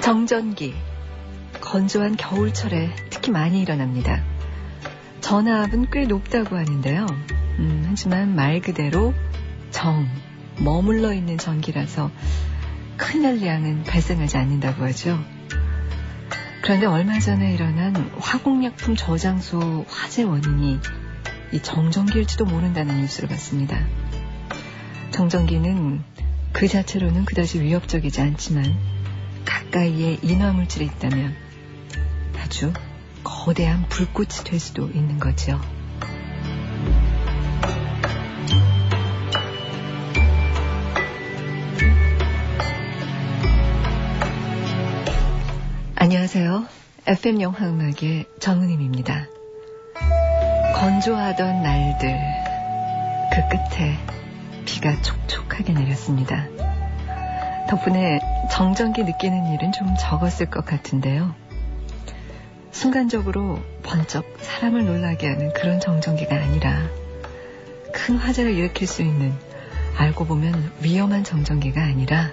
정전기, 건조한 겨울철에 특히 많이 일어납니다. 전압은 꽤 높다고 하는데요. 하지만 말 그대로 머물러 있는 전기라서 큰 열량은 발생하지 않는다고 하죠. 그런데 얼마 전에 일어난 화공약품 저장소 화재 원인이 이 정전기일지도 모른다는 뉴스를 봤습니다. 정전기는 그 자체로는 그다지 위협적이지 않지만 가까이에 인화물질이 있다면 아주 거대한 불꽃이 될 수도 있는 거죠. 안녕하세요. FM 영화음악의 정은임입니다. 건조하던 날들, 그 끝에 비가 촉촉하게 내렸습니다. 덕분에 정전기 느끼는 일은 좀 적었을 것 같은데요. 순간적으로 번쩍 사람을 놀라게 하는 그런 정전기가 아니라 큰 화재를 일으킬 수 있는, 알고 보면 위험한 정전기가 아니라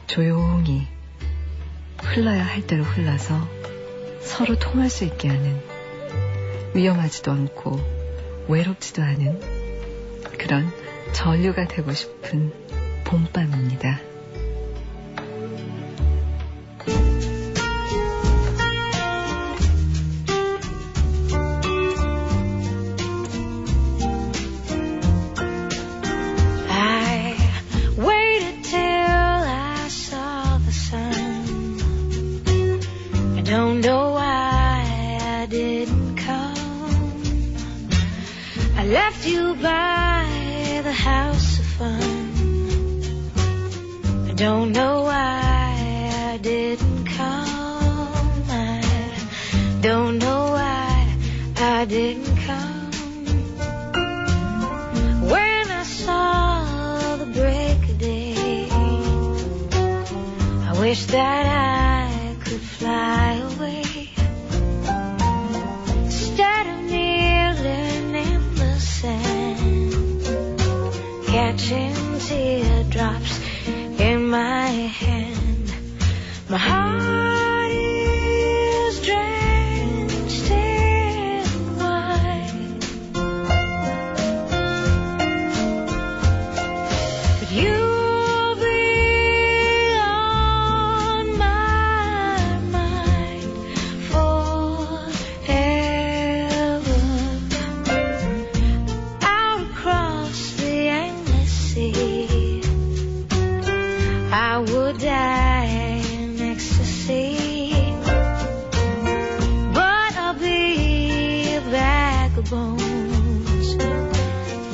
조용히 흘러야 할 대로 흘러서 서로 통할 수 있게 하는, 위험하지도 않고 외롭지도 않은 그런 전류가 되고 싶은 봄밤입니다. Wish that I could fly away instead of kneeling in the sand, catching teardrops in my hand. My heart is drenched in wine, but you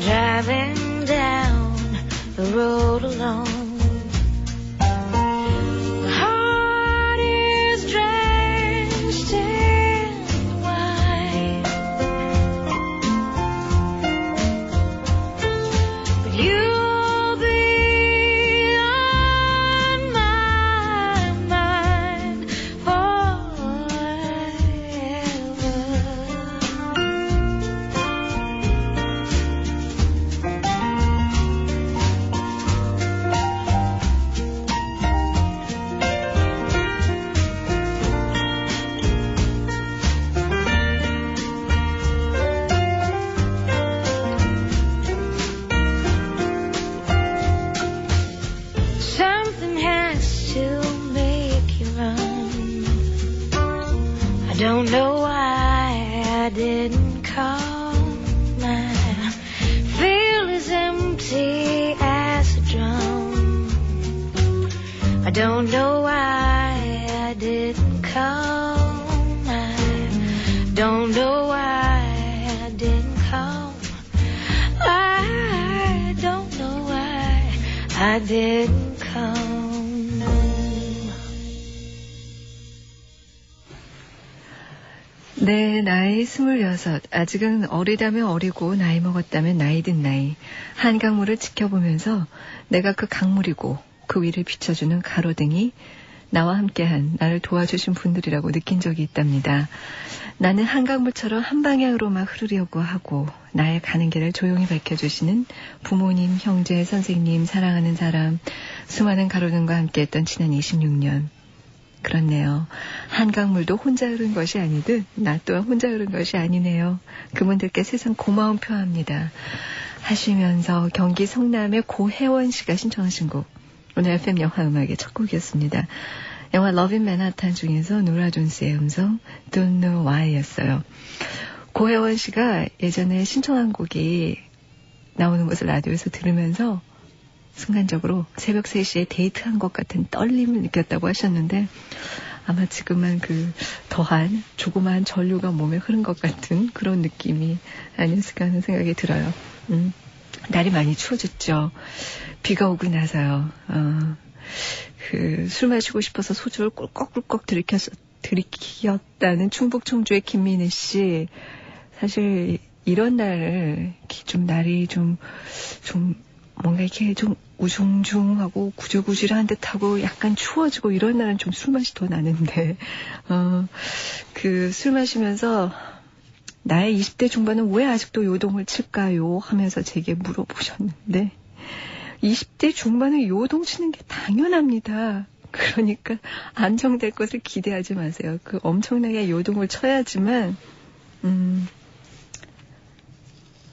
driving down the road alone. My heart is drenched in wine, but you'll be on my mind forever. Don't know why I didn't call. My feel as empty as a drum. I don't know why I didn't call. I don't know why I didn't call. I don't know why I didn't call. 내 나이 26. 아직은 어리다면 어리고 나이 먹었다면 나이 든 나이. 한강물을 지켜보면서 내가 그 강물이고 그 위를 비춰주는 가로등이 나와 함께한, 나를 도와주신 분들이라고 느낀 적이 있답니다. 나는 한강물처럼 한 방향으로만 흐르려고 하고 나의 가는 길을 조용히 밝혀주시는 부모님, 형제, 선생님, 사랑하는 사람, 수많은 가로등과 함께했던 지난 26년. 그렇네요. 한강물도 혼자 흐른 것이 아니듯 나 또한 혼자 흐른 것이 아니네요. 그분들께 세상 고마움 표합니다. 하시면서 경기 성남의 고혜원 씨가 신청하신 곡. 오늘 FM 영화 음악의 첫 곡이었습니다. 영화 러브 인 맨하탄 중에서 노라 존스의 음성 Don't Know Why였어요. 고혜원 씨가 예전에 신청한 곡이 나오는 것을 라디오에서 들으면서 순간적으로 새벽 3시에 데이트한 것 같은 떨림을 느꼈다고 하셨는데 아마 지금은 그 더한 조그마한 전류가 몸에 흐른 것 같은 그런 느낌이 아니었을까 하는 생각이 들어요. 날이 많이 추워졌죠. 비가 오고 나서요. 술 마시고 싶어서 소주를 꿀꺽꿀꺽 들이켰다는 충북 청주의 김민희 씨. 사실 이런 날을 좀 날이 좀 뭔가 이렇게 좀 우중중하고 구질구질한 듯하고 약간 추워지고 이런 날은 좀 술맛이 더 나는데 그 술 마시면서 나의 20대 중반은 왜 아직도 요동을 칠까요? 하면서 제게 물어보셨는데 20대 중반에 요동 치는 게 당연합니다. 그러니까 안정될 것을 기대하지 마세요. 그 엄청나게 요동을 쳐야지만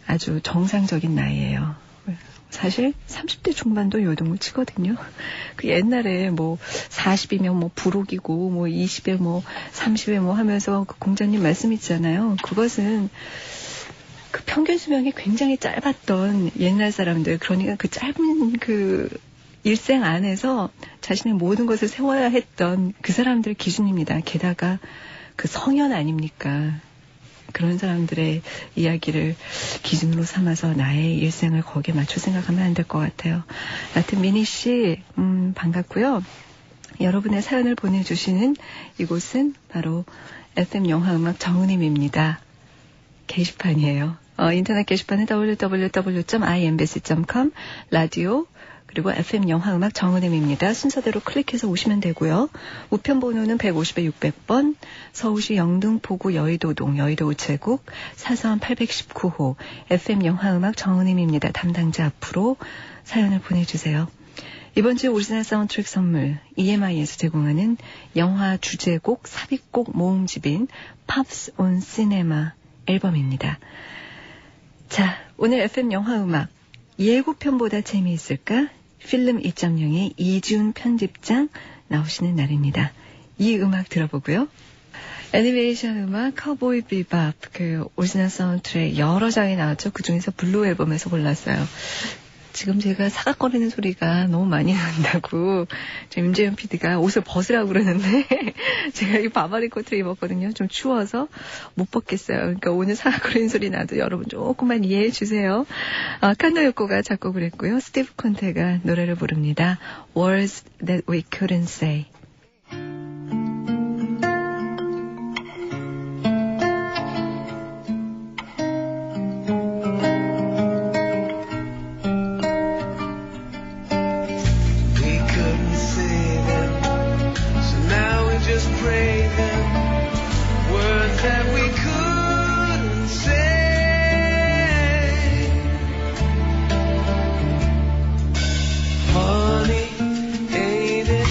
아주 정상적인 나이예요. 사실 30대 중반도 요동을 치거든요. 그 옛날에 뭐 40이면 뭐 부록이고 뭐 20에 뭐 30에 뭐 하면서 그 공자님 말씀 있잖아요. 그것은 그 평균 수명이 굉장히 짧았던 옛날 사람들, 그러니까 그 짧은 그 일생 안에서 자신의 모든 것을 세워야 했던 그 사람들 기준입니다. 게다가 그 성현 아닙니까? 그런 사람들의 이야기를 기준으로 삼아서 나의 일생을 거기에 맞춰 생각하면 안 될 것 같아요. 하여튼 미니 씨 반갑고요. 여러분의 사연을 보내주시는 이곳은 바로 FM 영화음악 정은임입니다. 게시판이에요. 인터넷 게시판은 www.imbc.com 라디오 그리고 FM 영화음악 정은임입니다. 순서대로 클릭해서 오시면 되고요. 우편번호는 150에 600번, 서울시 영등포구 여의도동 여의도 우체국 사서원 819호 FM 영화음악 정은임입니다. 담당자 앞으로 사연을 보내주세요. 이번 주 오리지널 사운드트랙 선물 EMI에서 제공하는 영화 주제곡 삽입곡 모음집인 Pops on Cinema 앨범입니다. 자, 오늘 FM 영화음악 예고편보다 재미있을까? 필름 2.0의 이지훈 편집장 나오시는 날입니다. 이 음악 들어보고요. 애니메이션 음악 카우보이 비밥 그 오리지널 사운드트랙 여러 장이 나왔죠. 그중에서 블루 앨범에서 골랐어요. 지금 제가 사각거리는 소리가 너무 많이 난다고 임재현 PD가 옷을 벗으라고 그러는데 제가 이 바바리 코트를 입었거든요. 좀 추워서 못 벗겠어요. 그러니까 오늘 사각거리는 소리 나도 여러분 조금만 이해해 주세요. 칸노 요코가 작곡을 했고요. 스티브 콘테가 노래를 부릅니다. Words that we couldn't say. Honey, ain't it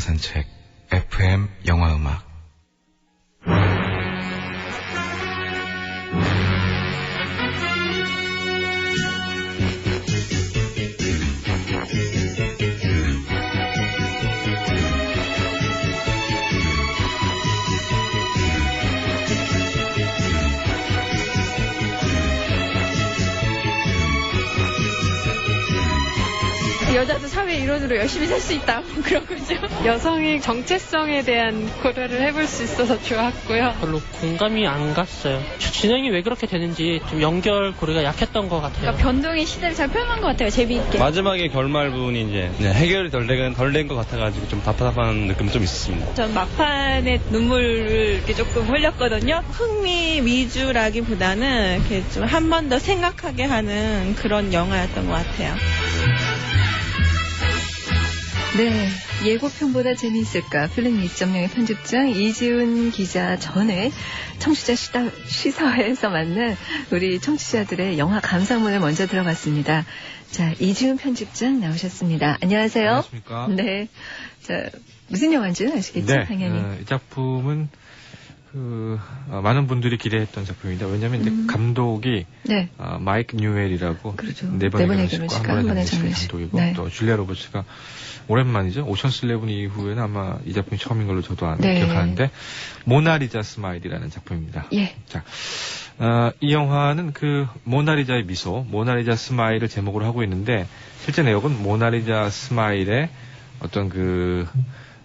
산책 FM 영화음악. 여자도 사회 일원으로 열심히 살 수 있다 그런 거죠. 여성의 정체성에 대한 고려를 해볼 수 있어서 좋았고요. 별로 공감이 안 갔어요. 진행이 왜 그렇게 되는지 좀 연결고리가 약했던 것 같아요. 그러니까 변동의 시대를 잘 표현한 것 같아요. 재미있게. 마지막에 결말 부분이 이제 해결이 덜 된 것 같아가지고 좀 답답한 느낌이 좀 있었습니다. 전 막판에 눈물을 이렇게 조금 흘렸거든요. 흥미 위주라기보다는 이렇게 좀 한 번 더 생각하게 하는 그런 영화였던 것 같아요. 네, 예고편보다 재미있을까? 필름 2.0의 편집장 이지훈 기자 전에 청취자 시사회에서 만난 우리 청취자들의 영화 감상문을 먼저 들어봤습니다. 자, 이지훈 편집장 나오셨습니다. 안녕하세요. 안녕하십니까. 네. 자, 무슨 영화인지 아시겠죠? 네, 당연히. 이 작품은 많은 분들이 기대했던 작품입니다. 왜냐하면 이제 감독이 네. 마이크 뉴웰이라고 그렇죠. 네 번의 네 번의 결혼식과 한 번의 장례식 감독이고 네. 또 줄리아 로버츠가 오랜만이죠. 오션스 11 이후에는 아마 이 작품이 처음인 걸로 저도 네. 기억하는데 모나리자 스마일이라는 작품입니다. 예. 자, 이 영화는 그 모나리자의 미소, 모나리자 스마일을 제목으로 하고 있는데 실제 내용은 모나리자 스마일의 어떤 그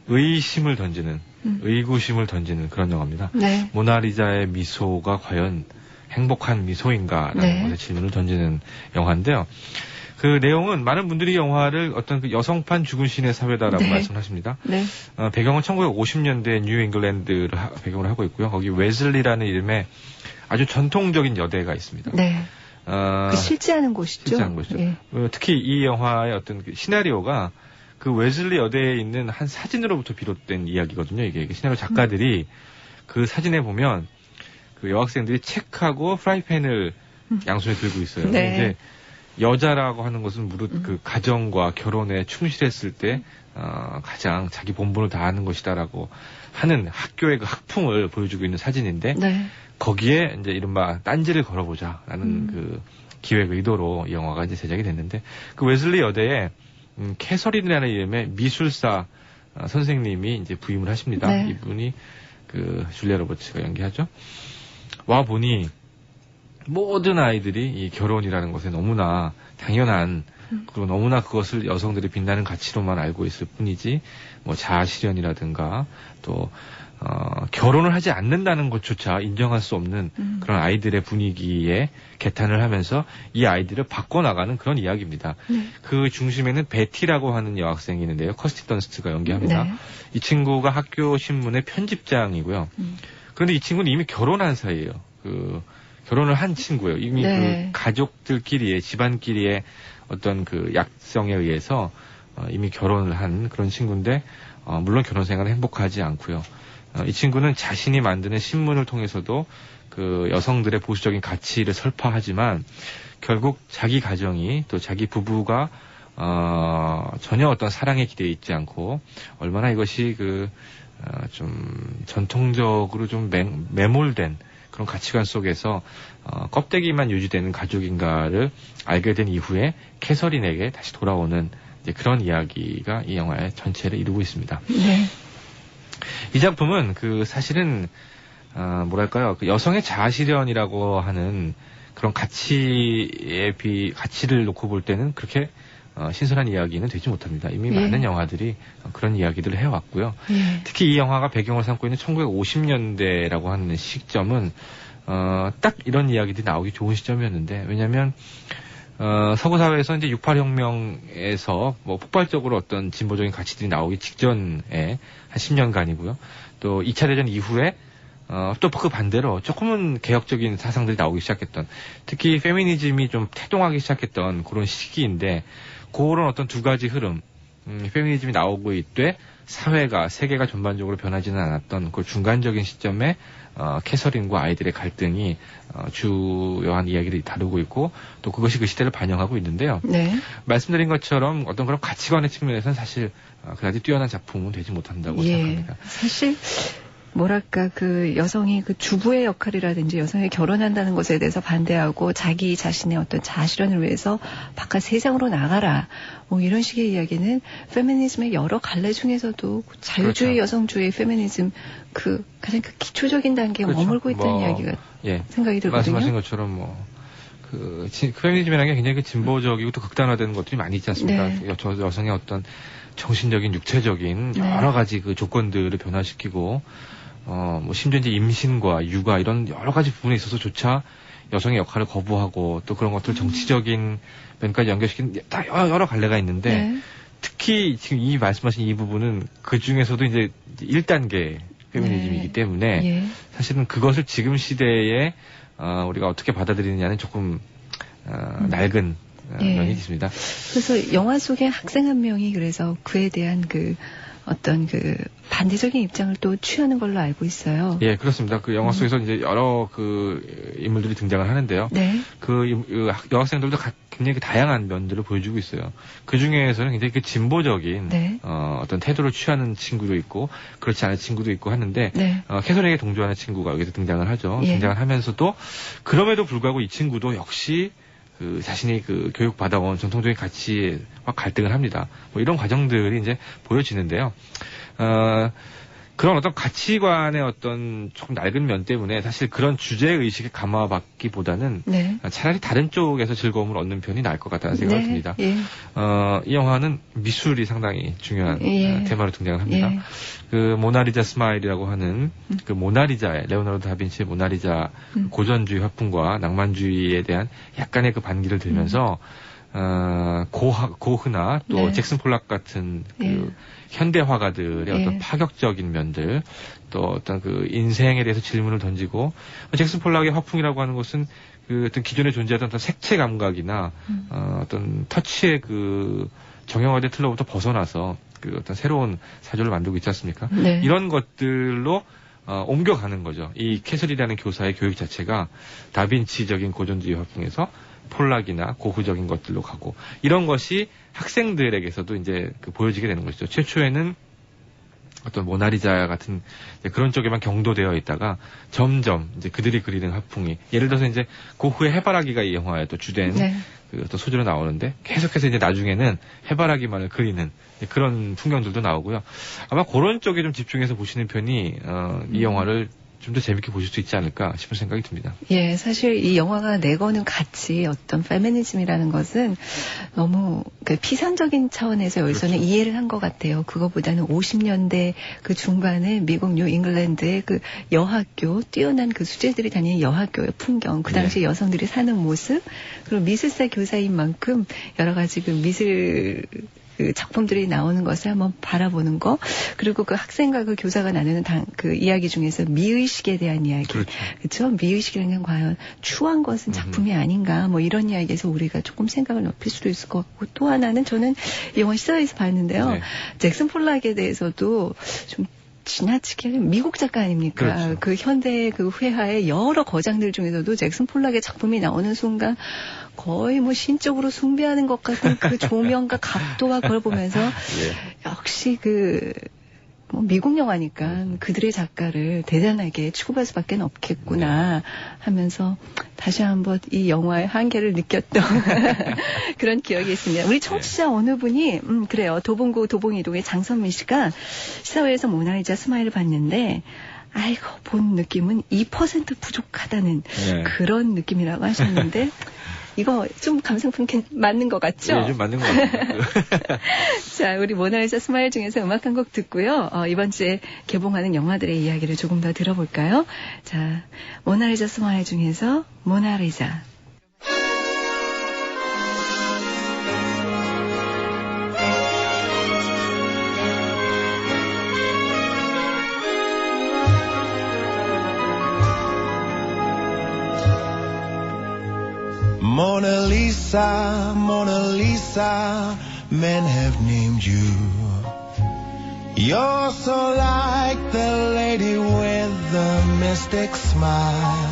의심을 던지는 의구심을 던지는 그런 영화입니다. 네. 모나리자의 미소가 과연 행복한 미소인가라는 네. 것에 질문을 던지는 영화인데요. 그 내용은 많은 분들이 영화를 어떤 그 여성판 죽은 신의 사회다라고 네. 말씀하십니다. 네. 배경은 1950년대 뉴 잉글랜드를 배경으로 하고 있고요. 거기 웨슬리라는 이름의 아주 전통적인 여대가 있습니다. 네. 그 실제하는 곳이죠. 실제하는 곳이죠. 예. 특히 이 영화의 어떤 그 시나리오가 그 웨슬리 여대에 있는 한 사진으로부터 비롯된 이야기거든요. 이게 시나리오 작가들이 그 사진에 보면 그 여학생들이 책하고 프라이팬을 양손에 들고 있어요. 네. 근데 여자라고 하는 것은 무릇 그 가정과 결혼에 충실했을 때 가장 자기 본분을 다하는 것이다라고 하는 학교의 그 학풍을 보여주고 있는 사진인데 네. 거기에 이제 이른바 딴지를 걸어보자라는 그 기획 의도로 이 영화가 이제 제작이 됐는데 그 웨슬리 여대에 캐서린이라는 이름의 미술사 선생님이 이제 부임을 하십니다. 네. 이분이 그 줄리아 로버츠가 연기하죠. 와 보니 모든 아이들이 이 결혼이라는 것에 너무나 당연한 그리고 너무나 그것을 여성들이 빛나는 가치로만 알고 있을 뿐이지 뭐 자아실현이라든가 또 결혼을 하지 않는다는 것조차 인정할 수 없는 그런 아이들의 분위기에 개탄을 하면서 이 아이들을 바꿔나가는 그런 이야기입니다. 네. 그 중심에는 베티라고 하는 여학생이 있는데요. 커스티 던스트가 연기합니다. 네. 이 친구가 학교 신문의 편집장이고요. 그런데 이 친구는 이미 결혼한 사이예요. 결혼을 한 친구예요. 이미 네. 그 가족들끼리의 집안끼리의 어떤 그 약성에 의해서 이미 결혼을 한 그런 친구인데 물론 결혼 생활은 행복하지 않고요. 이 친구는 자신이 만드는 신문을 통해서도 그 여성들의 보수적인 가치를 설파하지만 결국 자기 가정이 또 자기 부부가 전혀 어떤 사랑에 기대에 있지 않고 얼마나 이것이 좀 전통적으로 좀 매몰된 그런 가치관 속에서 껍데기만 유지되는 가족인가를 알게 된 이후에 캐서린에게 다시 돌아오는 이제 그런 이야기가 이 영화의 전체를 이루고 있습니다. 네. 이 작품은 사실은 뭐랄까요, 그 여성의 자아실현이라고 하는 그런 가치를 놓고 볼 때는 그렇게 신선한 이야기는 되지 못합니다. 이미 예. 많은 영화들이 그런 이야기들을 해왔고요. 예. 특히 이 영화가 배경을 삼고 있는 1950년대라고 하는 시점은 딱 이런 이야기들이 나오기 좋은 시점이었는데 왜냐하면 서구 사회에서 이제 68혁명에서 뭐 폭발적으로 어떤 진보적인 가치들이 나오기 직전에 한 10년간이고요. 또 2차 대전 이후에 또 그 반대로 조금은 개혁적인 사상들이 나오기 시작했던, 특히 페미니즘이 좀 태동하기 시작했던 그런 시기인데, 그런 어떤 두 가지 흐름, 페미니즘이 나오고 있되 사회가 세계가 전반적으로 변하지는 않았던 그 중간적인 시점에 캐서린과 아이들의 갈등이 주요한 이야기를 다루고 있고 또 그것이 그 시대를 반영하고 있는데요. 네. 말씀드린 것처럼 어떤 그런 가치관의 측면에서는 사실 그다지 뛰어난 작품은 되지 못한다고 생각합니다. 사실 뭐랄까 그 여성이 그 주부의 역할이라든지 여성이 결혼한다는 것에 대해서 반대하고 자기 자신의 어떤 자아실현을 위해서 바깥 세상으로 나가라 뭐 이런 식의 이야기는 페미니즘의 여러 갈래 중에서도 자유주의 그렇죠. 여성주의 페미니즘 그 가장 그 기초적인 단계에 그렇죠. 머물고 있다는 이야기가 생각이 들거든요. 말씀하신 것처럼 그 페미니즘이라는 게 굉장히 그 진보적이고 또 극단화되는 것들이 많이 있지 않습니까? 네. 여성의 어떤 정신적인, 육체적인 여러 가지 그 조건들을 변화시키고 뭐 심지어 이제 임신과 육아 이런 여러 가지 부분에 있어서조차 여성의 역할을 거부하고 또 그런 것들 정치적인 면까지 연결시키는 다 여러 갈래가 있는데 특히 지금 이 말씀하신 이 부분은 그 중에서도 이제 1단계 페미니즘이기 때문에 사실은 그것을 지금 시대에 우리가 어떻게 받아들이느냐는 조금 낡은 면이 있습니다. 그래서 영화 속에 학생 한 명이 그래서 그에 대한 그 어떤 그 반대적인 입장을 또 취하는 걸로 알고 있어요. 예, 그렇습니다. 그 영화 속에서 이제 여러 그 인물들이 등장을 하는데요. 그 여학생들도 굉장히 다양한 면들을 보여주고 있어요. 그 중에서는 굉장히 그 진보적인 어떤 태도를 취하는 친구도 있고 그렇지 않은 친구도 있고 하는데 캐서린에게 동조하는 친구가 여기서 등장을 하죠. 등장을 하면서도 그럼에도 불구하고 이 친구도 역시 그 자신이 그 교육 받아온 전통적인 가치와 갈등을 합니다. 뭐 이런 과정들이 이제 보여지는데요. 그런 어떤 가치관의 어떤 조금 낡은 면 때문에 사실 그런 주제 의식에 감화받기보다는 차라리 다른 쪽에서 즐거움을 얻는 편이 나을 것 같다는 생각이 듭니다. 이 영화는 미술이 상당히 중요한 테마로 등장을 합니다. 그 모나리자 스마일이라고 하는 그 모나리자의 레오나르도 다빈치의 모나리자 고전주의 화풍과 낭만주의에 대한 약간의 그 반기를 들면서 고흐나 또 잭슨 폴락 같은 그 현대 화가들의 어떤 파격적인 면들, 또 어떤 그 인생에 대해서 질문을 던지고, 잭슨 폴락의 화풍이라고 하는 것은 그 어떤 기존에 존재하던 어떤 색채 감각이나 어떤 터치의 그 정형화된 틀로부터 벗어나서 그 어떤 새로운 사조를 만들고 있지 않습니까? 이런 것들로 옮겨가는 거죠. 이 캐슬이라는 교사의 교육 자체가 다빈치적인 고전주의 화풍에서 폴락이나 고흐적인 것들로 가고 이런 것이 학생들에게서도 이제 그 보여지게 되는 것이죠. 최초에는 어떤 모나리자 같은 그런 쪽에만 경도되어 있다가 점점 이제 그들이 그리는 화풍이 예를 들어서 이제 고흐의 해바라기가 이 영화의 또 주된 그 어떤 소재로 나오는데 계속해서 이제 나중에는 해바라기만을 그리는 그런 풍경들도 나오고요. 아마 그런 쪽에 좀 집중해서 보시는 편이 이 영화를 좀 더 재밌게 보실 수 있지 않을까 싶은 생각이 듭니다. 예, 사실 이 영화가 내거는 가치, 어떤 페미니즘이라는 것은 너무 그 피상적인 차원에서 여기서는 이해를 한 것 같아요. 그거보다는 50년대 그 중반에 미국 뉴 잉글랜드의 그 여학교, 뛰어난 그 수재들이 다니는 여학교의 풍경, 그 당시 여성들이 사는 모습, 그리고 미술사 교사인 만큼 여러 가지 그 미술 그 작품들이 나오는 것을 한번 바라보는 거, 그리고 그 학생과 그 교사가 나누는 그 이야기 중에서 미의식에 대한 이야기, 그렇죠? 미의식이라는 건 과연 추한 것은 작품이 아닌가, 뭐 이런 이야기에서 우리가 조금 생각을 넓힐 수도 있을 것 같고, 또 하나는 저는 이 영화 시사회에서 봤는데요. 잭슨 폴락에 대해서도 좀 지나치게 미국 작가 아닙니까? 그 현대 그 회화의 여러 거장들 중에서도 잭슨 폴락의 작품이 나오는 순간 거의 뭐 신적으로 숭배하는 것 같은 그 조명과 각도와 그걸 보면서 역시 그 뭐 미국 영화니까 그들의 작가를 대단하게 취급할 수밖에 없겠구나 하면서 다시 한번 이 영화의 한계를 느꼈던 그런 기억이 있습니다. 우리 청취자 어느 분이 그래요. 도봉구 도봉이동의 장선민 씨가 시사회에서 모나리자 스마일을 봤는데 아이고 본 느낌은 2% 부족하다는 그런 느낌이라고 하셨는데 이거 좀 감상품 맞는 것 같죠? 네, 좀 맞는 것 같아요. 자, 우리 모나리자 스마일 중에서 음악 한 곡 듣고요. 이번 주에 개봉하는 영화들의 이야기를 조금 더 들어볼까요? 자, 모나리자 스마일 중에서 모나리자. Mona Lisa, Mona Lisa, men have named you You're so like the lady with the mystic smile.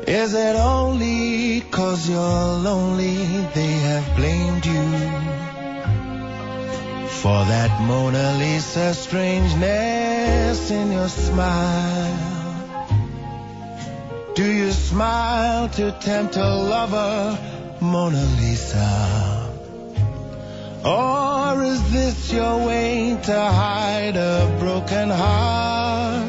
Is it only 'cause you're lonely they have blamed you for that Mona Lisa strangeness in your smile? Do you smile to tempt a lover, Mona Lisa? Or is this your way to hide a broken heart?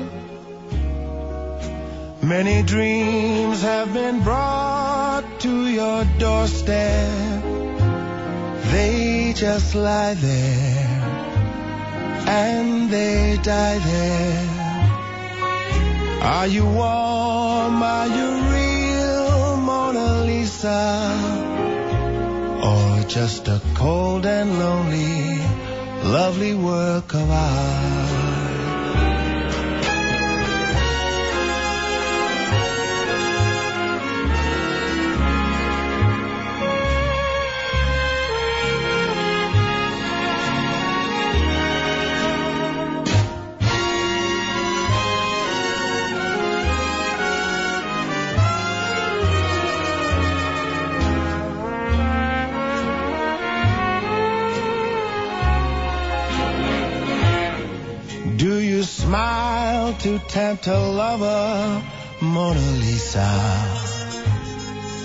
Many dreams have been brought to your doorstep. They just lie there and they die there. Are you warm? Are you real, Mona Lisa? Or just a cold and lonely, lovely work of art? Smile to tempt a lover, Mona Lisa?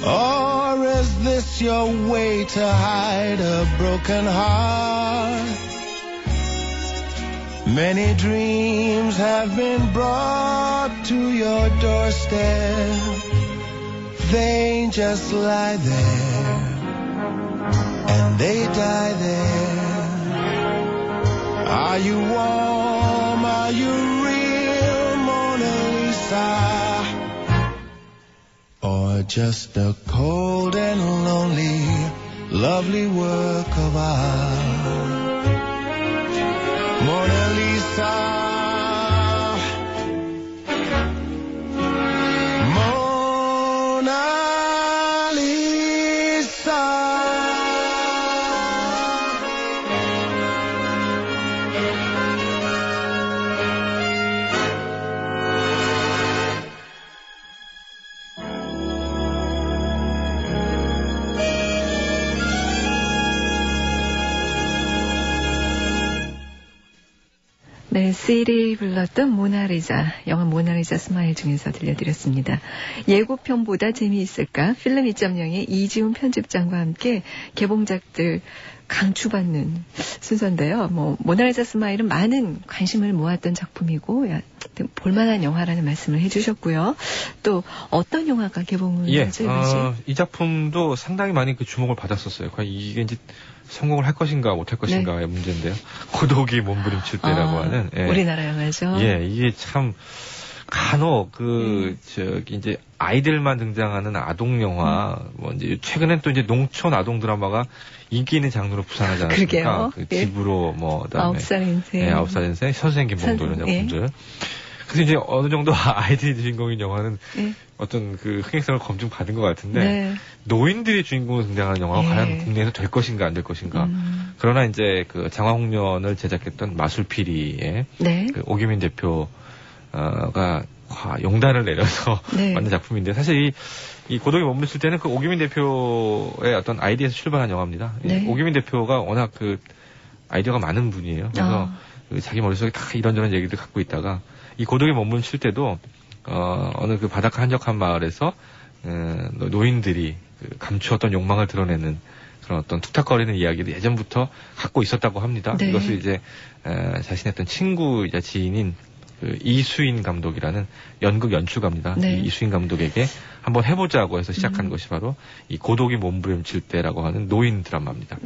Or is this your way to hide a broken heart? Many dreams have been brought to your doorstep. They just lie there and they die there. Are you warm? Are you real, Mona Lisa? Or just a cold and lonely, lovely work of art? Mona Lisa, Mona Lisa. 네, 시리 불렀던 모나리자, 영화 모나리자 스마일 중에서 들려드렸습니다. 예고편보다 재미있을까? 필름 2.0의 이지훈 편집장과 함께 개봉작들 강추받는 순서인데요. 모나리자 스마일은 많은 관심을 모았던 작품이고, 볼만한 영화라는 말씀을 해주셨고요. 또 어떤 영화가 개봉을 하죠? 이 작품도 상당히 많이 그 주목을 받았었어요. 과연 이게 이제 성공을 할 것인가 못할 것인가의 문제인데요. 고독이 몸부림칠 때라고 하는. 우리나라 영화죠. 이게 참 간혹 이제 아이들만 등장하는 아동 영화, 이제 최근엔 또 이제 농촌 아동 드라마가 인기 있는 장르로 부상하지 않았습니까? 그 집으로 그다음에 9살 인생. 9살 인생, 선생 김봉도 이런 작품들. 그래서 이제 어느 정도 아이들이 주인공인 영화는 어떤 그 흥행성을 검증받은 것 같은데 노인들이 주인공으로 등장하는 영화가 과연 국내에서 될 것인가 안 될 것인가. 그러나 이제 그 장화홍련을 제작했던 마술피리의 그 오기민 대표가 용단을 내려서 만든 작품인데 사실 이 고독이 머무르실 때는 그 오기민 대표의 어떤 아이디어에서 출발한 영화입니다. 오기민 대표가 워낙 그 아이디어가 많은 분이에요. 그래서 자기 머릿속에 다 이런저런 얘기들 갖고 있다가 이 고독에 머무르실 때도 어느 그 바닷가 한적한 마을에서 노인들이 그 감추었던 욕망을 드러내는 그런 어떤 툭탁거리는 이야기를 예전부터 갖고 있었다고 합니다. 이것을 이제 자신의 어떤 친구이자 지인인 그 이수인 감독이라는 연극 연출가입니다. 이 이수인 감독에게 한번 해보자고 해서 시작한 것이 바로 이 고독이 몸부림칠 때라고 하는 노인 드라마입니다.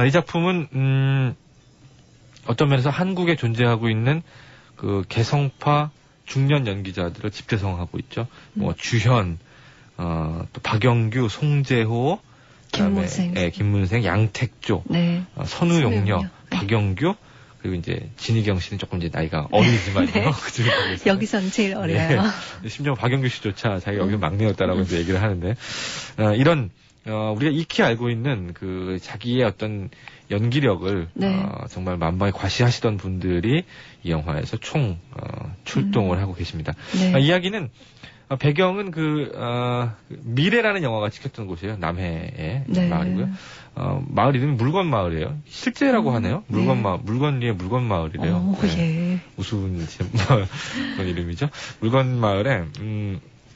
이 작품은 어떤 면에서 한국에 존재하고 있는 그 개성파 중년 연기자들을 집대성하고 있죠. 주현, 또 박영규, 송재호, 김문생, 양택조, 선우용녀, 박영규, 그리고 이제 진희경 씨는 조금 이제 나이가 어리지만요. 여기선 제일 어려요. 심지어 박영규 씨조차 자기가 여기서 막내였다라고 이제 얘기를 하는데 이런 우리가 익히 알고 있는 그 자기의 어떤 연기력을 네. 정말 만방에 과시하시던 분들이 이 영화에서 출동을 하고 계십니다. 네. 이야기는 배경은 미래라는 영화가 찍혔던 곳이에요. 남해의 네. 마을이고요. 마을 이름이 물건 마을이에요. 실제라고 하네요. 물건 네. 마을, 물건 위에 물건 마을이래요. 예. 우스운 그런 이름이죠. 물건 마을에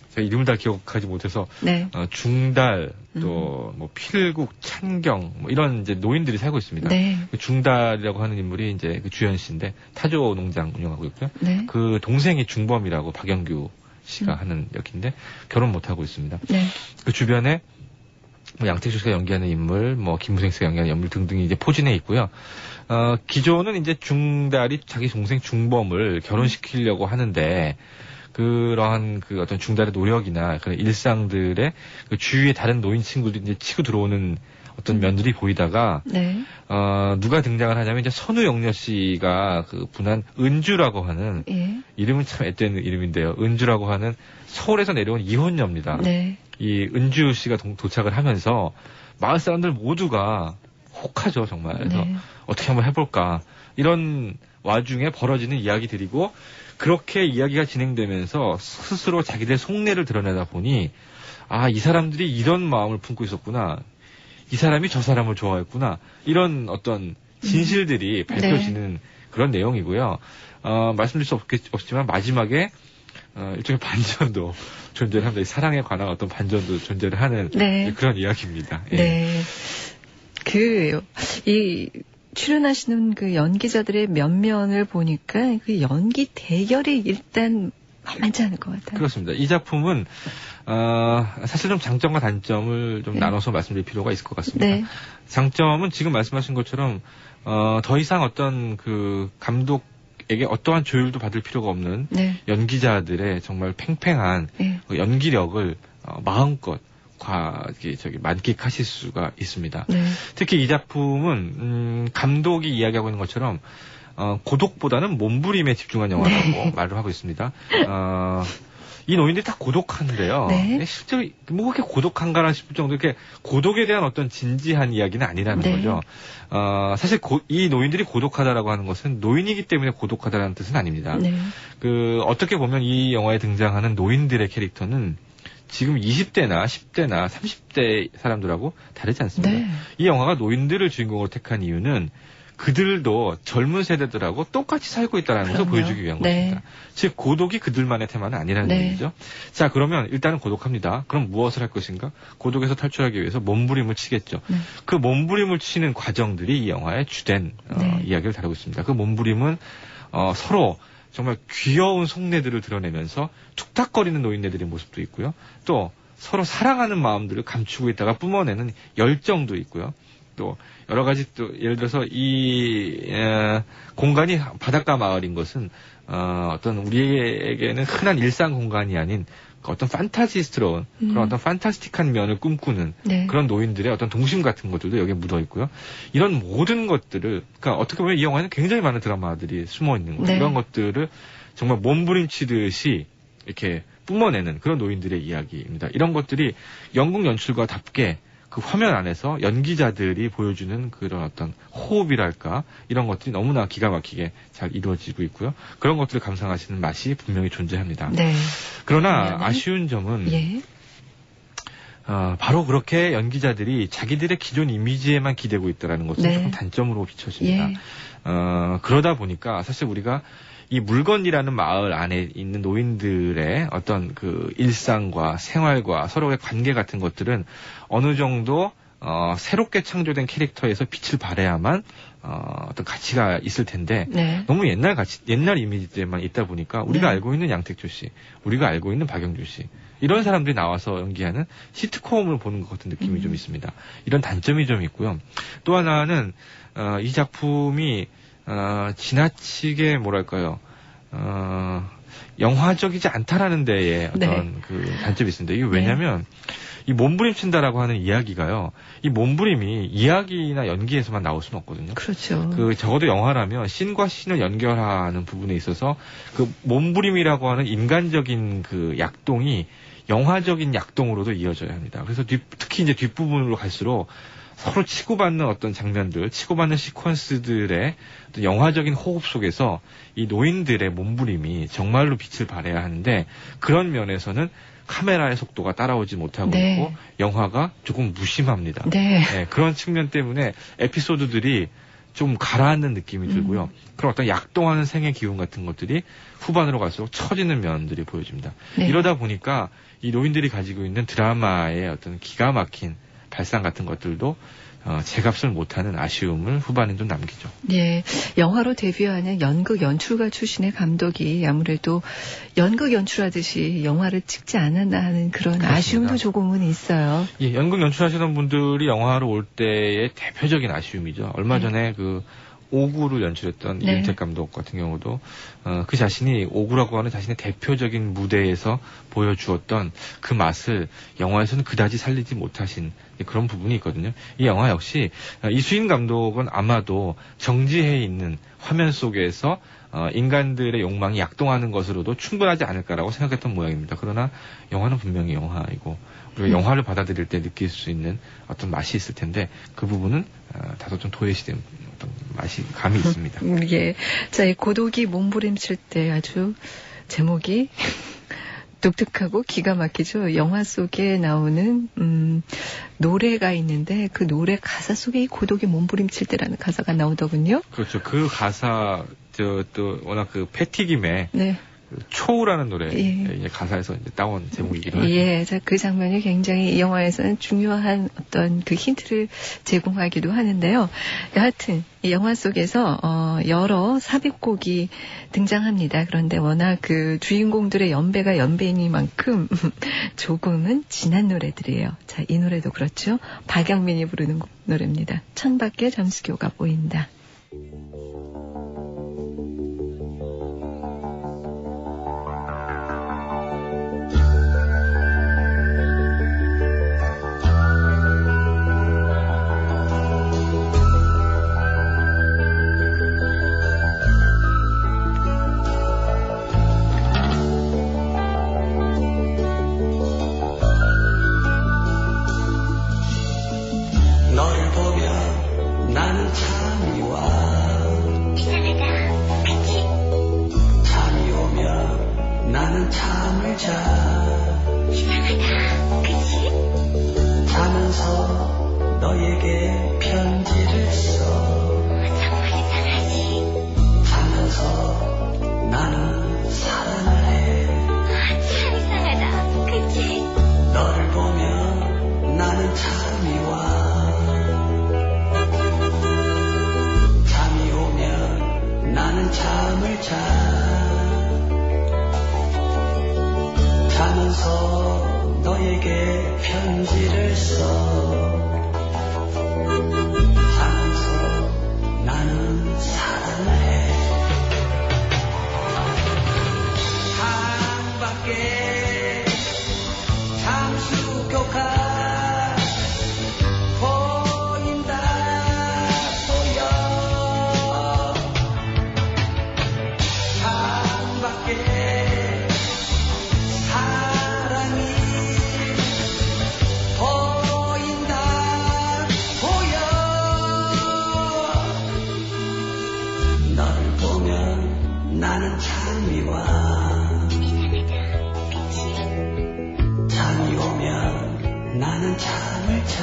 제가 이름을 다 기억하지 못해서 네. 중달 또 뭐 필국, 찬경 뭐 이런 이제 노인들이 살고 있습니다. 네. 그 중달이라고 하는 인물이 이제 그 주연 씨인데 타조 농장 운영하고 있고요. 네. 그 동생이 중범이라고 박영규 씨가 하는 역인데 결혼 못 하고 있습니다. 네. 그 주변에 뭐 양택조 씨가 연기하는 인물, 뭐 김무생 씨가 연기하는 인물 등등이 이제 포진해 있고요. 기존은 이제 중달이 자기 동생 중범을 결혼시키려고 하는데 그러한 그 어떤 중달의 노력이나 그런 일상들의 그 주위에 다른 노인 친구들이 이제 치고 들어오는 어떤 면들이 보이다가 네. 누가 등장을 하냐면 이제 선우영녀 씨가 그 분한 은주라고 하는 예. 이름은 참 앳된 이름인데요. 은주라고 하는 서울에서 내려온 이혼녀입니다. 네. 이 은주 씨가 도착을 하면서 마을 사람들 모두가 혹하죠, 정말. 그래서 네. 어떻게 한번 해볼까. 이런 와중에 벌어지는 이야기들이고 그렇게 이야기가 진행되면서 스스로 자기들 속내를 드러내다 보니 이 사람들이 이런 마음을 품고 있었구나. 이 사람이 저 사람을 좋아했구나. 이런 어떤 진실들이 밝혀지는 그런 내용이고요. 말씀드릴 수 없지만 마지막에 일종의 반전도 존재를 합니다. 이 사랑에 관한 어떤 반전도 존재를 하는 네. 그런 이야기입니다. 예. 네. 출연하시는 그 연기자들의 면면을 보니까 그 연기 대결이 일단 만만치 않을 것 같아요. 그렇습니다. 이 작품은 사실 좀 장점과 단점을 좀 나눠서 말씀드릴 필요가 있을 것 같습니다. 네. 장점은 지금 말씀하신 것처럼 더 이상 어떤 그 감독에게 어떠한 조율도 받을 필요가 없는 네. 연기자들의 정말 팽팽한 네. 그 연기력을 마음껏 만끽하실 수가 있습니다. 네. 특히 이 작품은 감독이 이야기하고 있는 것처럼 고독보다는 몸부림에 집중한 영화라고 말을 하고 있습니다. 이 노인들이 다 고독한데요. 네. 실제로 뭐 그렇게 고독한가라 싶을 정도 이렇게 고독에 대한 어떤 진지한 이야기는 아니라는 네. 거죠. 사실 이 노인들이 고독하다라고 하는 것은 노인이기 때문에 고독하다라는 뜻은 아닙니다. 네. 어떻게 보면 이 영화에 등장하는 노인들의 캐릭터는 지금 20대나 10대나 30대 사람들하고 다르지 않습니다. 네. 이 영화가 노인들을 주인공으로 택한 이유는 그들도 젊은 세대들하고 똑같이 살고 있다는 것을 보여주기 위한 네. 것입니다. 즉 고독이 그들만의 테마는 아니라는 네. 얘기죠. 자, 그러면 일단은 고독합니다. 그럼 무엇을 할 것인가? 고독에서 탈출하기 위해서 몸부림을 치겠죠. 네. 그 몸부림을 치는 과정들이 이 영화의 주된 네. 이야기를 다루고 있습니다. 그 몸부림은 서로 정말 귀여운 속내들을 드러내면서 툭탁거리는 노인네들의 모습도 있고요. 또 서로 사랑하는 마음들을 감추고 있다가 뿜어내는 열정도 있고요. 또 여러 가지 또 예를 들어서 이 공간이 바닷가 마을인 것은 어떤 우리에게는 흔한 일상 공간이 아닌 어떤 판타지스트러운 그런 어떤 판타스틱한 면을 꿈꾸는 네. 그런 노인들의 어떤 동심 같은 것들도 여기에 묻어 있고요. 이런 모든 것들을 그러니까 어떻게 보면 이 영화에는 굉장히 많은 드라마들이 숨어 있는 거예요. 네. 이런 것들을 정말 몸부림치듯이 이렇게 뿜어내는 그런 노인들의 이야기입니다. 이런 것들이 영국 연출가답게 그 화면 안에서 연기자들이 보여주는 그런 어떤 호흡이랄까 이런 것들이 너무나 기가 막히게 잘 이루어지고 있고요. 그런 것들을 감상하시는 맛이 분명히 존재합니다. 네. 그러나 아쉬운 점은 예. 바로 그렇게 연기자들이 자기들의 기존 이미지에만 기대고 있다는 것은 네. 조금 단점으로 비춰집니다. 예. 그러다 보니까 사실 우리가 이 물건이라는 마을 안에 있는 노인들의 어떤 그 일상과 생활과 서로의 관계 같은 것들은 어느 정도 새롭게 창조된 캐릭터에서 빛을 발해야만 어떤 가치가 있을 텐데 네. 너무 옛날 이미지들만 있다 보니까 우리가 네. 알고 있는 양택조 씨, 우리가 알고 있는 박영규 씨 이런 사람들이 나와서 연기하는 시트콤을 보는 것 같은 느낌이 좀 있습니다. 이런 단점이 좀 있고요. 또 하나는 이 작품이 지나치게 뭐랄까요, 영화적이지 않다라는 데에 어떤 네. 그 단점이 있습니다. 이게 왜냐면 이 몸부림친다라고 하는 이야기가요. 이 몸부림이 이야기나 연기에서만 나올 수는 없거든요. 그렇죠. 적어도 영화라면 씬과 씬을 연결하는 부분에 있어서 그 몸부림이라고 하는 인간적인 그 약동이 영화적인 약동으로도 이어져야 합니다. 그래서 특히 이제 뒷부분으로 갈수록 서로 치고받는 어떤 장면들, 치고받는 시퀀스들의 어떤 영화적인 호흡 속에서 이 노인들의 몸부림이 정말로 빛을 발해야 하는데 그런 면에서는 카메라의 속도가 따라오지 못하고 네. 있고 영화가 조금 무심합니다. 네. 네, 그런 측면 때문에 에피소드들이 좀 가라앉는 느낌이 들고요. 그런 어떤 약동하는 생의 기운 같은 것들이 후반으로 갈수록 처지는 면들이 보여집니다. 네. 이러다 보니까 이 노인들이 가지고 있는 드라마의 어떤 기가 막힌 발상 같은 것들도 제값을 못하는 아쉬움을 후반에 좀 남기죠. 예, 영화로 데뷔하는 연극 연출가 출신의 감독이 아무래도 연극 연출하듯이 영화를 찍지 않았나 하는 그런 그렇습니다. 아쉬움도 조금은 있어요. 예, 연극 연출하시는 분들이 영화로 올 때의 대표적인 아쉬움이죠. 얼마 전에 그 오구를 연출했던 네. 이윤택 감독 같은 경우도 그 자신이 오구라고 하는 자신의 대표적인 무대에서 보여주었던 그 맛을 영화에서는 그다지 살리지 못하신 그런 부분이 있거든요. 이 영화 역시 이수인 감독은 아마도 정지해 있는 화면 속에서 인간들의 욕망이 약동하는 것으로도 충분하지 않을까라고 생각했던 모양입니다. 그러나 영화는 분명히 영화이고 우리가 영화를 받아들일 때 느낄 수 있는 어떤 맛이 있을 텐데 그 부분은 다소 좀 도외시된 어떤 맛이 감이 있습니다. 예, 자, 이 고독이 몸부림칠 때 아주 제목이 독특하고 기가 막히죠. 영화 속에 나오는 노래가 있는데 그 노래 가사 속에 이 고독이 몸부림칠 때라는 가사가 나오더군요. 그렇죠. 그 가사 또 워낙 그 패티김의 네. 초우라는 노래 예. 이제 가사에서 이제 따온 제목이기도 하죠. 예, 자, 그 장면이 굉장히 이 영화에서는 중요한 어떤 그 힌트를 제공하기도 하는데요. 여하튼 이 영화 속에서 여러 삽입곡이 등장합니다. 그런데 워낙 그 주인공들의 연배가 연배이니만큼 조금은 진한 노래들이에요. 자, 이 노래도 그렇죠. 박영민이 부르는 노래입니다. 창밖에 잠수교가 보인다. 너를 보면 나는 잠이 와. 이상하다, 그치? 잠이 오면 나는 잠을 자. 이상하다, 그치? 자면서 너에게 편지를 써. 정말 이상하지? 자면서 나는 사랑을 해. 참 이상하다, 그치? 너를 보면 나는 잠이 와. 잠이 오면 나는 잠을 자. 자면서 너에게 편지를 써. 자면서 나는 사랑을 해. 창밖에 잠수교가 보인다 보여. 창밖에 사랑이 보인다 보여. 너를 보면 나는 잠이 와. 잠이 오면 나는 잠을 자.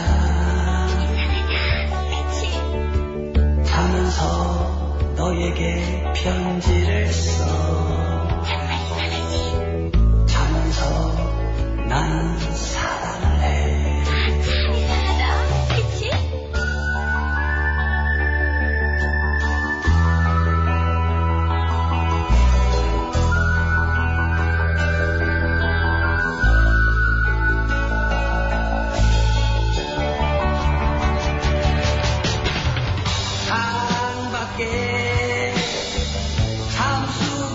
자면서 너에게 편지를 써. 자면서 나는 사랑을 해. 창밖에 잠수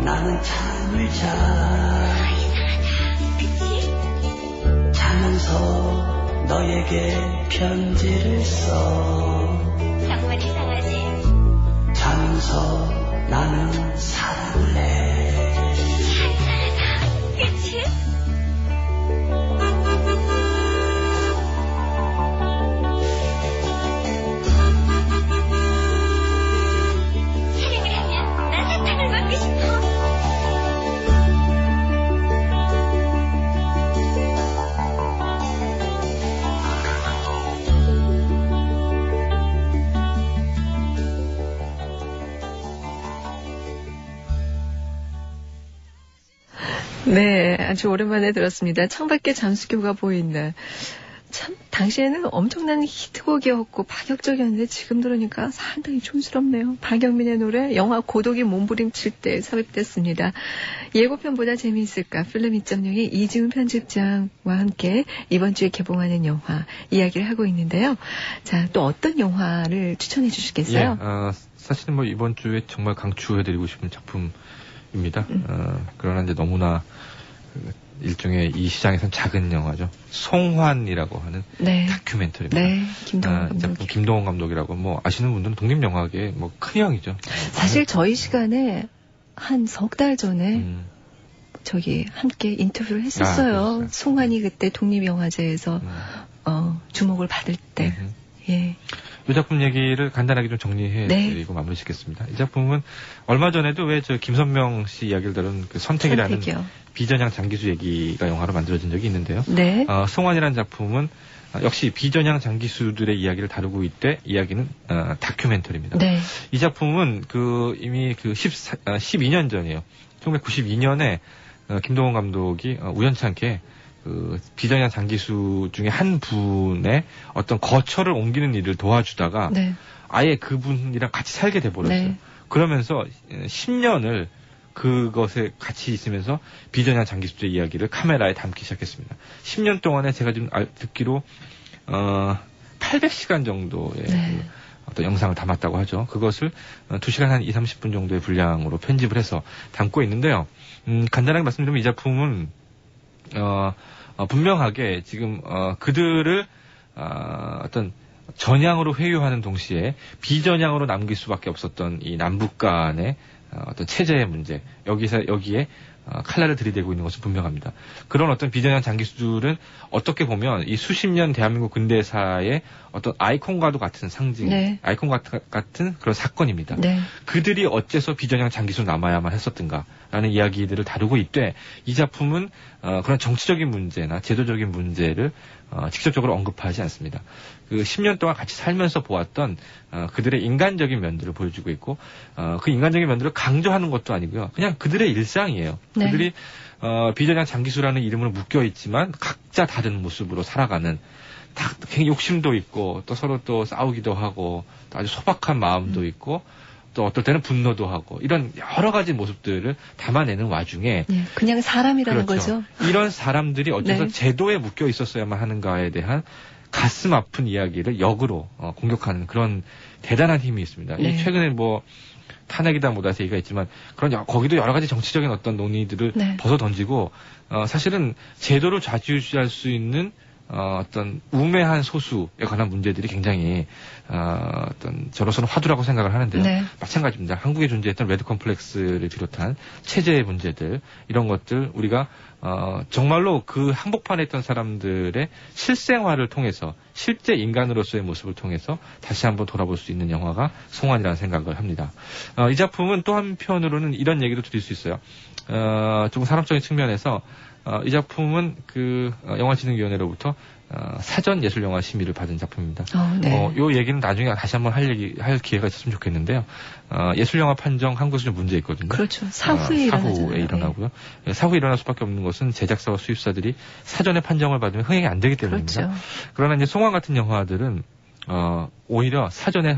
나는 잠을 자면서 너에게 편지를 써. 정말 이상하지? 자면서 나는 사랑을 해. 그치? 사랑을 하면 난 사탕을 먹고 싶어. 네, 아주 오랜만에 들었습니다. 창밖에 잠수교가 보인다. 참 당시에는 엄청난 히트곡이었고 파격적이었는데 지금 들으니까 상당히 촌스럽네요. 박영민의 노래 영화 고독이 몸부림칠 때 삽입됐습니다. 예고편보다 재미있을까 필름 2.0의 이지훈 편집장과 함께 이번 주에 개봉하는 영화 이야기를 하고 있는데요. 자, 또 어떤 영화를 추천해 주시겠어요? 예, 사실은 뭐 이번 주에 정말 강추해드리고 싶은 작품입니다. 그러나 이제 너무나 일종의 이 시장에선 작은 영화죠. 송환이라고 하는 네. 다큐멘터리입니다. 네, 김동원 감독. 김동원 감독이라고 뭐 아시는 분들은 독립영화계의 뭐 큰 형이죠. 사실 저희 시간에 한 석 달 전에 저기 함께 인터뷰를 했었어요. 송환이 그때 독립영화제에서 주목을 받을 때. 예. 이 작품 얘기를 간단하게 좀 정리해드리고 마무리 짓겠습니다. 이 작품은 얼마 전에도 왜 저 김선명 씨 이야기를 다룬 그 선택이라는 비전향 장기수 얘기가 영화로 만들어진 적이 있는데요. 네. 송환이라는 작품은 역시 비전향 장기수들의 이야기를 다루고 있대 이야기는 다큐멘터리입니다. 네. 이 작품은 이미 12년 전이에요. 1992년에 김동원 감독이 우연찮게 비전향 장기수 중에 한 분의 어떤 거처를 옮기는 일을 도와주다가 네. 아예 그분이랑 같이 살게 돼버렸어요. 네. 그러면서 10년을 그것에 같이 있으면서 비전향 장기수의 이야기를 카메라에 담기 시작했습니다. 10년 동안에 제가 지금 듣기로 800시간 정도의 어떤 영상을 담았다고 하죠. 그것을 2시간 한 2-30분 정도의 분량으로 편집을 해서 담고 있는데요. 간단하게 말씀드리면 이 작품은 분명하게 지금 그들을 어떤 전향으로 회유하는 동시에 비전향으로 남길 수밖에 없었던 이 남북 간의 어떤 체제의 문제, 여기에 칼날을 들이대고 있는 것은 분명합니다. 그런 어떤 비전향 장기수들은 어떻게 보면 이 수십 년 대한민국 근대사의 어떤 아이콘과도 같은 상징, 네. 아이콘 같은 그런 사건입니다. 네. 그들이 어째서 비전향 장기수로 남아야만 했었던가라는 이야기들을 다루고 있되 이 작품은 그런 정치적인 문제나 제도적인 문제를 직접적으로 언급하지 않습니다. 그 10년 동안 같이 살면서 보았던 그들의 인간적인 면들을 보여주고 있고 그 인간적인 면들을 강조하는 것도 아니고요. 그냥 그들의 일상이에요. 네. 그들이 비전향 장기수라는 이름으로 묶여 있지만 각자 다른 모습으로 살아가는 굉장히 욕심도 있고 또 서로 또 싸우기도 하고 또 아주 소박한 마음도 있고 또 어떨 때는 분노도 하고 이런 여러 가지 모습들을 담아내는 와중에 그냥 사람이라는 그렇죠. 거죠. 이런 사람들이 어째서 네. 제도에 묶여 있었어야만 하는가에 대한 가슴 아픈 이야기를 역으로 공격하는 그런 대단한 힘이 있습니다. 네. 최근에 뭐 탄핵이다 뭐다 얘기가 있지만 거기도 여러 가지 정치적인 어떤 논의들을 벗어 던지고 사실은 제도를 좌지우지할 수 있는 어떤 우매한 소수에 관한 문제들이 굉장히 어떤 저로서는 화두라고 생각을 하는데요. 네. 마찬가지입니다. 한국에 존재했던 레드 컴플렉스를 비롯한 체제의 문제들 이런 것들 우리가 정말로 그 한복판에 있던 사람들의 실생활을 통해서 실제 인간으로서의 모습을 통해서 다시 한번 돌아볼 수 있는 영화가 송환이라는 생각을 합니다. 이 작품은 또 한편으로는 이런 얘기도 드릴 수 있어요. 조금 산업적인 측면에서 이 작품은 영화진흥위원회로부터 사전 예술영화 심의를 받은 작품입니다. 네. 요 얘기는 나중에 다시 한번 할 기회가 있었으면 좋겠는데요. 예술영화 판정 한국에서 좀 문제 있거든요. 그렇죠. 사후에 일어나고요. 사후에 일어날 수밖에 없는 것은 제작사와 수입사들이 사전에 판정을 받으면 흥행이 안 되기 때문입니다. 그렇죠. 그러나 이제 송환 같은 영화들은 오히려 사전에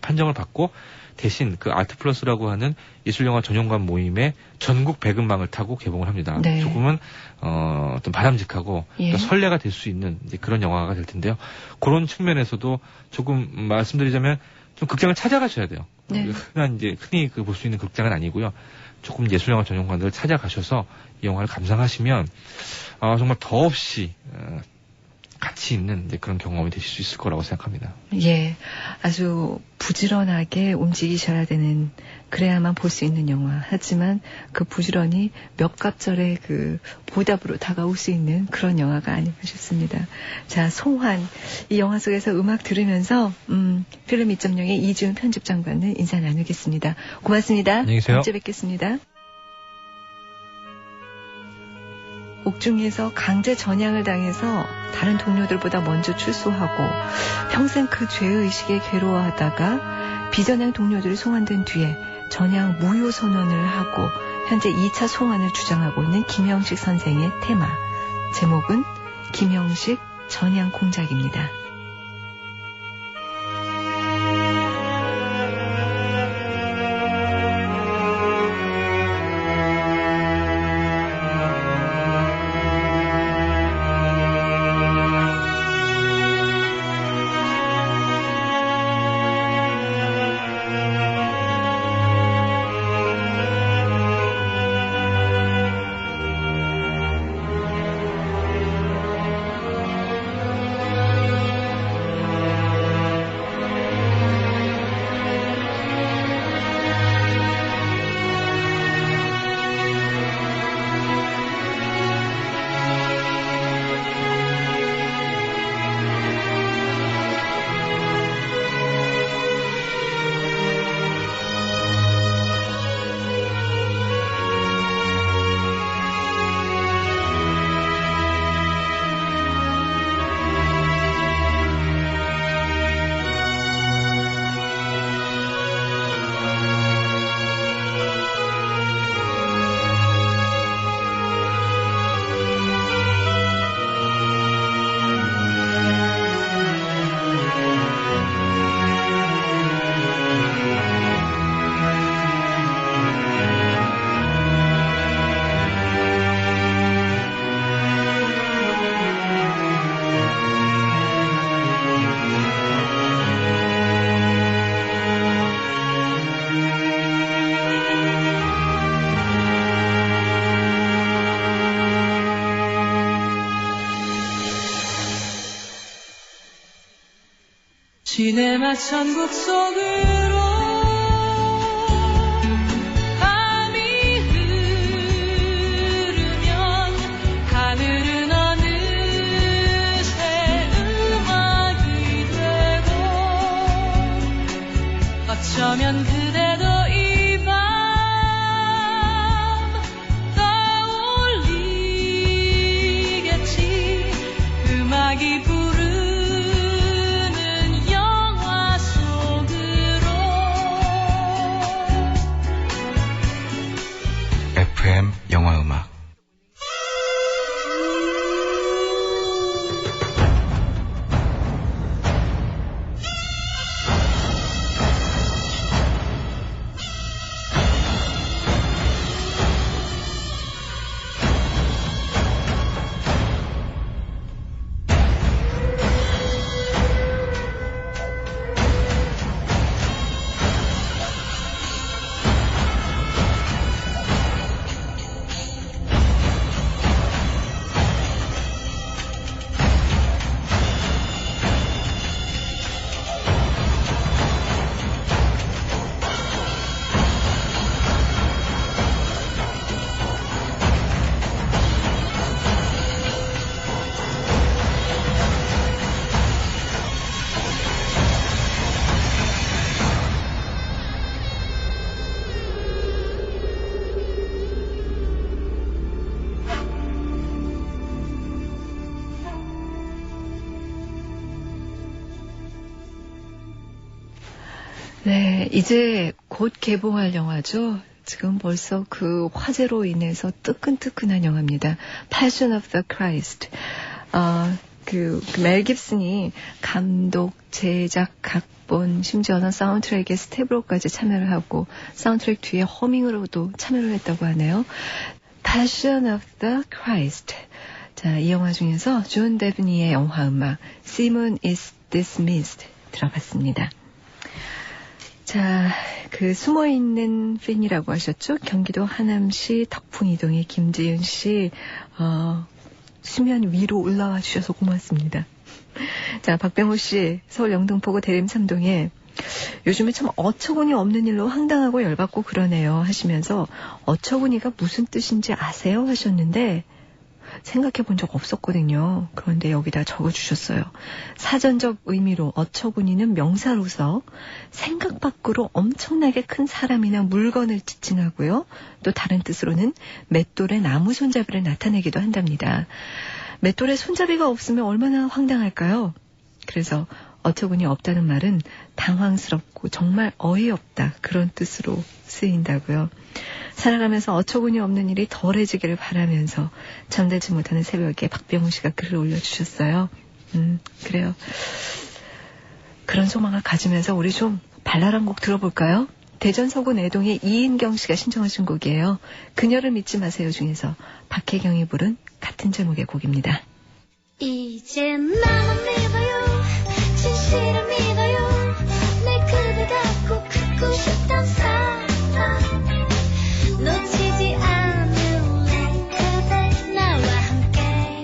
판정을 받고 대신 그 아트플러스라고 하는 예술영화 전용관 모임의 전국 배급망을 타고 개봉을 합니다. 네. 조금은 어떤 바람직하고 또 선례가 될 수 있는 이제 그런 영화가 될 텐데요. 그런 측면에서도 조금 말씀드리자면 좀 극장을 찾아가셔야 돼요. 네. 흔히 볼 수 있는 극장은 아니고요. 조금 예술영화 전용관들을 찾아가셔서 이 영화를 감상하시면 정말 더없이 가치 있는 그런 경험이 되실 수 있을 거라고 생각합니다. 예, 아주 부지런하게 움직이셔야 되는, 그래야만 볼 수 있는 영화. 하지만 그 부지런히 몇 갑절의 그 보답으로 다가올 수 있는 그런 영화가 아닌가 싶습니다. 자, 송환. 이 영화 속에서 음악 들으면서 필름 2.0의 이지훈 편집장관은 인사 나누겠습니다. 고맙습니다. 안녕히 계세요. 다음 주에 뵙겠습니다. 옥중에서 강제 전향을 당해서 다른 동료들보다 먼저 출소하고 평생 그 죄의식에 괴로워하다가 비전향 동료들이 송환된 뒤에 전향 무효 선언을 하고 현재 2차 송환을 주장하고 있는 김형식 선생의 테마. 제목은 김형식 전향 공작입니다. 시네마 천국 속으로 밤이 흐르면 하늘은 어느새 음악이 되고 어쩌면 그대도 이 밤 떠올리겠지. 음악이 FM 영화음악. 네, 이제 곧 개봉할 영화죠. 지금 벌써 그 화제로 인해서 뜨끈뜨끈한 영화입니다. Passion of the Christ. 멜 깁슨이 감독, 제작, 각본, 심지어는 사운드트랙에 스텝으로까지 참여를 하고 사운드트랙 뒤에 허밍으로도 참여를 했다고 하네요. Passion of the Christ. 자, 이 영화 중에서 존 데브니의 영화 음악 Simon is Dismissed 들어봤습니다. 자, 그 숨어있는 팬이라고 하셨죠? 경기도 하남시 덕풍이동의 김지윤 씨, 수면 위로 올라와 주셔서 고맙습니다. 자, 박병호 씨, 서울 영등포구 대림 3동에 요즘에 참 어처구니 없는 일로 황당하고 열받고 그러네요 하시면서 어처구니가 무슨 뜻인지 아세요? 하셨는데 생각해 본 적 없었거든요. 그런데 여기다 적어주셨어요. 사전적 의미로 어처구니는 명사로서 생각 밖으로 엄청나게 큰 사람이나 물건을 지칭하고요. 또 다른 뜻으로는 맷돌의 나무 손잡이를 나타내기도 한답니다. 맷돌에 손잡이가 없으면 얼마나 황당할까요? 그래서 어처구니 없다는 말은 당황스럽고 정말 어이없다 그런 뜻으로 쓰인다고요. 살아가면서 어처구니 없는 일이 덜해지기를 바라면서 잠들지 못하는 새벽에 박병호 씨가 글을 올려주셨어요. 그래요. 그런 소망을 가지면서 우리 좀 발랄한 곡 들어볼까요? 대전 서구 내동의 이인경 씨가 신청하신 곡이에요. 그녀를 믿지 마세요 중에서 박혜경이 부른 같은 제목의 곡입니다. 이제 나만 믿어요 진실을 믿어요 내 그대가 꼭 갖고 싶단 사랑 놓치지 않을래 그대 나와 함께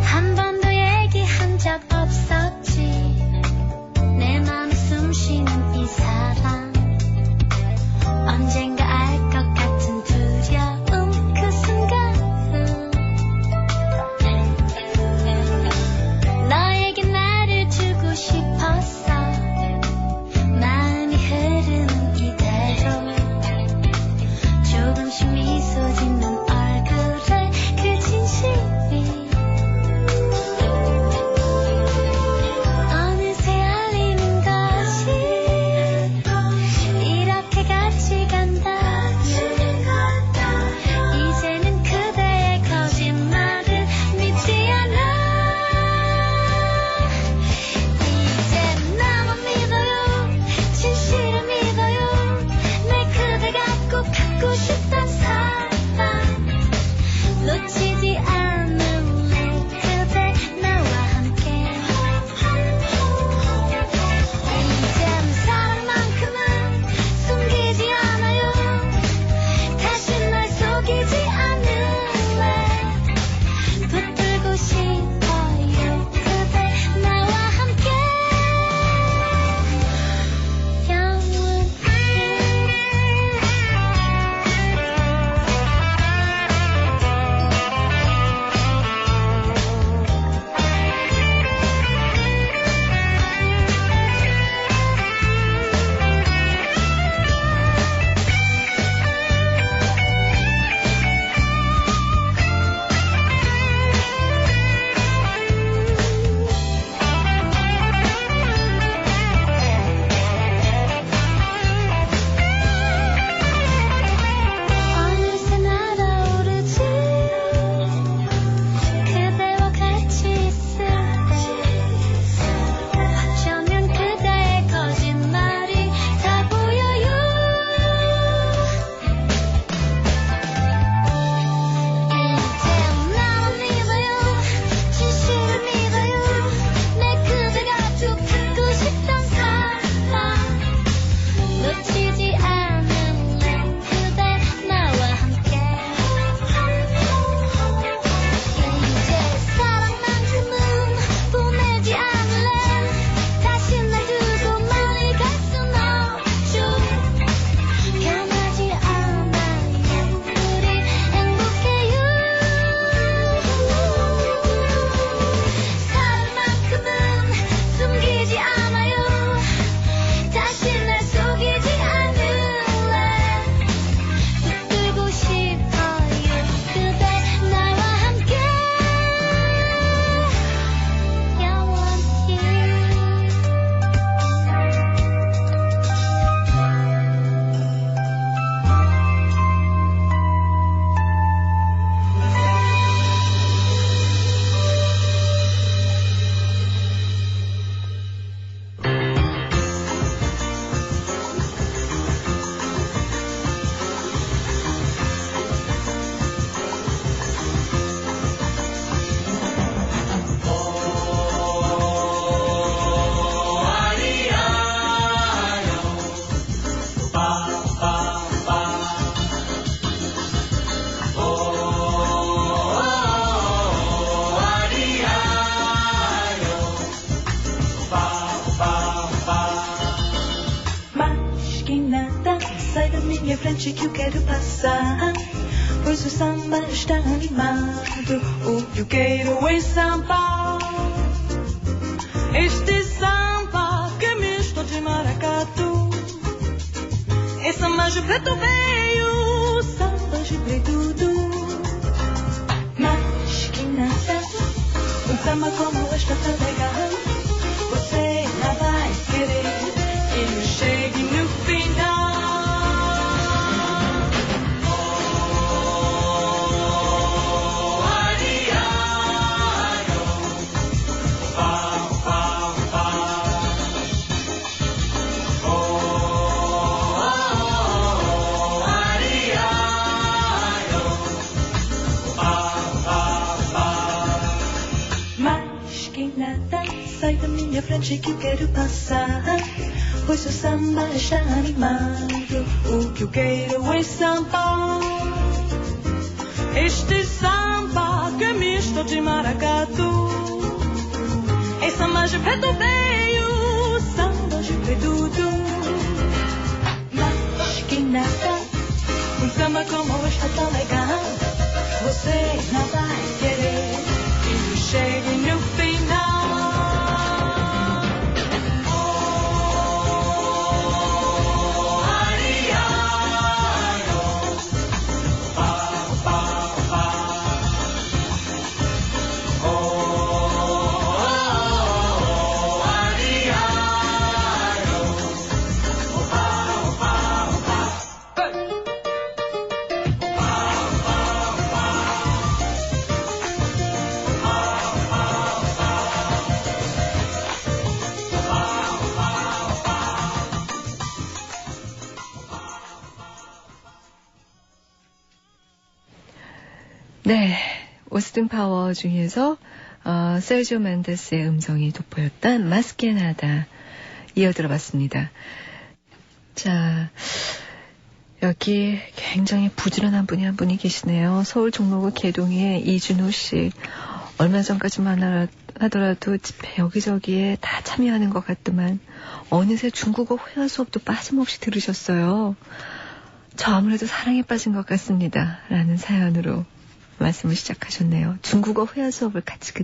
한 번도 얘기한 적 없었지 내 맘에 숨쉬는 이 사랑 언젠가 알 것 같은 두려움 그 순간은 너에게 나를 주고 싶었어 마음이 흐르는 이대로 조금씩 미소 짓는 얼굴에 그 진심이 어느새 알리는 것이 frente que eu quero passar, pois o samba está animado. O que eu quero é samba, este samba que é misto de maracatu. É samba de preto veio, samba de preto. Mas que nada, um samba como este tá legal. Você não vai querer que eu chegue no final. Sai da minha frente que eu quero passar, pois o samba está animado. O que eu quero é samba, este samba que é misto de maracatu. É samba de preto veio, samba de preto. Mas que nada, um samba como este tão legal. Você não vai querer que eu chegue no final. 네, 오스틴 파워 중에서 세르지오 멘데스의 음성이 돋보였던 마스케나다 이어 들어봤습니다. 자, 여기 굉장히 부지런한 분이 한 분이 계시네요. 서울 종로구 개동의 이준호 씨. 얼마 전까지만 하더라도 집회 여기저기에 다 참여하는 것 같더만 어느새 중국어 회화 수업도 빠짐없이 들으셨어요. 저 아무래도 사랑에 빠진 것 같습니다. 라는 사연으로 말씀을 시작하셨네요. 중국어 회화 수업을 같이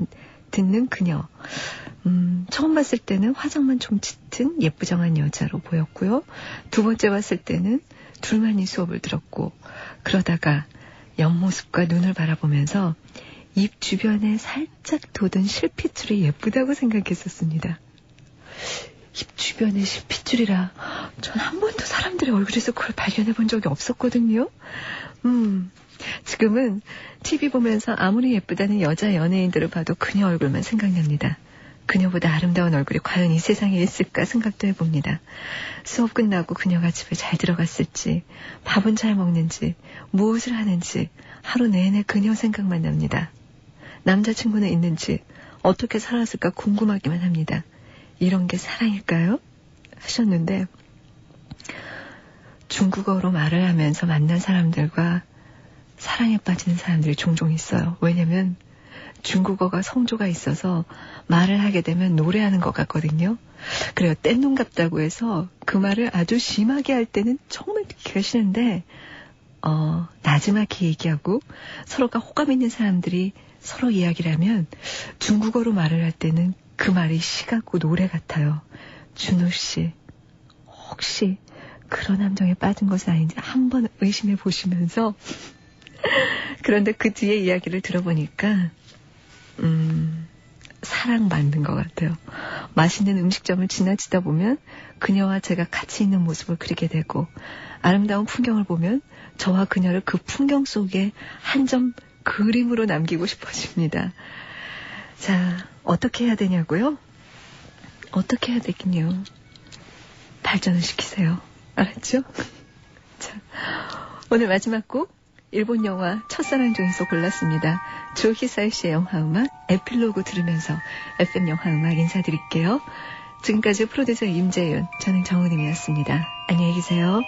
듣는 그녀. 처음 봤을 때는 화장만 좀 짙은 예쁘장한 여자로 보였고요. 두 번째 봤을 때는 둘만이 수업을 들었고, 그러다가 옆모습과 눈을 바라보면서 입 주변에 살짝 돋은 실핏줄이 예쁘다고 생각했었습니다. 입 주변에 실핏줄이라 전 한 번도 사람들의 얼굴에서 그걸 발견해 본 적이 없었거든요. 지금은 TV 보면서 아무리 예쁘다는 여자 연예인들을 봐도 그녀 얼굴만 생각납니다. 그녀보다 아름다운 얼굴이 과연 이 세상에 있을까 생각도 해봅니다. 수업 끝나고 그녀가 집에 잘 들어갔을지, 밥은 잘 먹는지, 무엇을 하는지 하루 내내 그녀 생각만 납니다. 남자친구는 있는지 어떻게 살았을까 궁금하기만 합니다. 이런 게 사랑일까요? 하셨는데, 중국어로 말을 하면서 만난 사람들과 사랑에 빠지는 사람들이 종종 있어요. 왜냐면 중국어가 성조가 있어서 말을 하게 되면 노래하는 것 같거든요. 그래요. 뗀눈 같다고 해서 그 말을 아주 심하게 할 때는 정말 듣기가 싫은데 나지막히 얘기하고 서로가 호감 있는 사람들이 서로 이야기를 하면 중국어로 말을 할 때는 그 말이 시 같고 노래 같아요. 준호 씨, 혹시 그런 함정에 빠진 것은 아닌지 한번 의심해 보시면서 그런데 그 뒤에 이야기를 들어보니까 사랑 맞는 것 같아요. 맛있는 음식점을 지나치다 보면 그녀와 제가 같이 있는 모습을 그리게 되고, 아름다운 풍경을 보면 저와 그녀를 그 풍경 속에 한 점 그림으로 남기고 싶어집니다. 자, 어떻게 해야 되냐고요? 어떻게 해야 되긴요. 발전을 시키세요. 알았죠? 자, 오늘 마지막 곡 일본 영화 첫사랑 중에서 골랐습니다. 조희사이 씨의 영화음악 에필로그 들으면서 FM 영화음악 인사드릴게요. 지금까지 프로듀서 임재윤, 저는 정은임이었습니다. 안녕히 계세요.